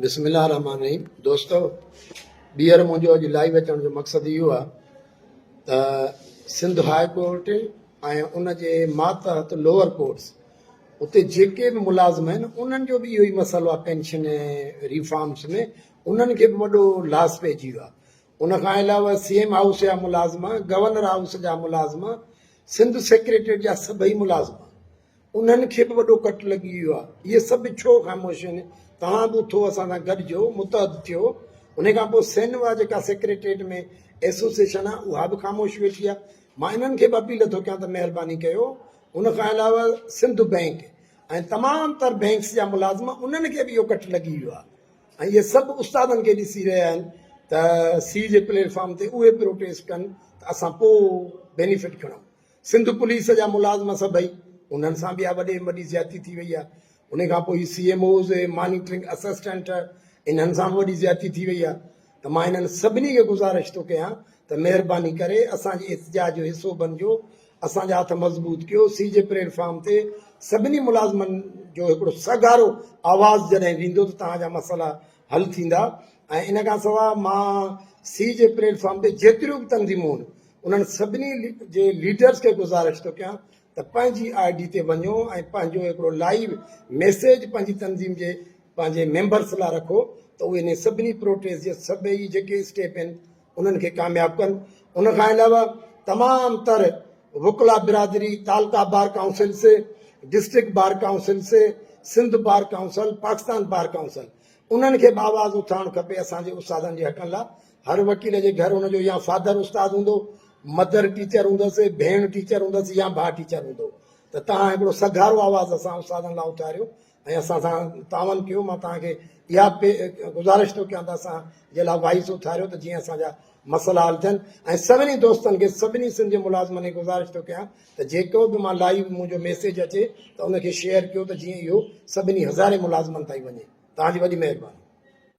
बिस्मिल्लाह रहमान रहीम। दोस्तों, ॿीहर मुंहिंजो अॼु लाइव अचण जो मक़सदु इहो आहे त सिंध हाई कोर्ट ऐं उन जे मातहत लोअर कोर्ट्स उते जेके बि मुलाज़िम आहिनि उन्हनि जो बि इहो ई मसइलो आहे पेंशन ऐं रिफॉर्म्स में उन्हनि खे बि वॾो लास पइजी वियो आहे। उनखां अलावा CM हाउस जा मुलाज़िम, गवर्नर हाउस जा मुलाज़िम, सिंध सेक्रेटरीट जा सभई मुलाज़िम उन्हनि खे बि वॾो कट लॻी वियो आहे। इहे सभु छो ख़ामोश आहिनि? तव्हां बि उथो, असां सां गॾिजो, मुतहद थियो। उन खां पोइ सेनवा जेका सेक्रेटरीट में एसोसिएशन आहे उहा बि ख़ामोश वेठी आहे। मां इन्हनि खे बि अपील थो कयां त महिरबानी कयो। उनखां अलावा सिंध बैंक ऐं तमामु तर बैंक्स जा मुलाज़िम उन्हनि खे बि इहो कट लॻी वियो आहे ऐं इहे सभु उस्तादनि खे ॾिसी रहिया आहिनि त सी जे प्लेटफॉर्म ते उहे प्रोटेस्ट कनि त असां पोइ बेनिफिट खणूं। सिंध पुलिस जा मुलाज़िम सभई उन्हनि सां बि वॾे में वॾी ज़्यादती थी वई आहे। उन खां पोइ CMOs मॉनिटरिंग असिस्टेंट इन्हनि सां बि वॾी ज़्यादती थी वई आहे। त मां इन्हनि सभिनी खे गुज़ारिश थो कयां त महिरबानी करे असांजी इतिजाज जो हिसो बणिजो, असांजा हथ मज़बूत कयो। सी जे प्लेटफॉर्म ते सभिनी मुलाज़िमनि जो हिकिड़ो सगारो आवाज़ जॾहिं वेंदो त तव्हांजा मसइला हल थींदा। ऐं इन खां सवाइ मां सी जे प्लेटफॉर्म ते जेतिरियूं बि तंज़ीमूं आहिनि उन्हनि सभिनी जे लीडर्स खे गुज़ारिश थो कयां त पंहिंजी ID ते वञो ऐं पंहिंजो हिकिड़ो लाइव मैसेज पंहिंजी तंज़ीम जे पंहिंजे मेंबर्स लाइ रखो त उहे इन सभिनी प्रोटेस्ट जे सभई जेके स्टेप आहिनि उन्हनि खे कामयाबु कनि। उनखां अलावा तमामु तर वुकला बिरादरी, तालका बार काउंसिल से, डिस्ट्रिक्ट बार काउंसिल से, Sindh bar council, Pakistan bar council, उन्हनि खे बि आवाज़ उथारणु खपे असांजे उस्तादनि जे हक़नि लाइ। हर वकील जे घर हुनजो या फादर उस्ताद हूंदो, मदर टीचर हूंदसि, भेण टीचर हूंदसि या भाउ टीचर हूंदो। त तव्हां हिकिड़ो सगारो आवाज़ असां उस्तादनि लाइ उथारियो ऐं असां सां तावन कयो। मां तव्हांखे इहा गुज़ारिश थो कयां त असां जे लाइ वॉइस उथारियो त जीअं असांजा मसइला हल थियनि। ऐं सभिनी दोस्तनि खे, सभिनी सिंध जे मुलाज़िमनि खे गुज़ारिश थो कयां त जेको बि मां लाइव मुंहिंजो मैसेज अचे त उनखे शेयर कयो त जीअं इहो सभिनी हज़ारे मुलाज़िमनि ताईं वञे। तव्हांजी वॾी महिरबानी।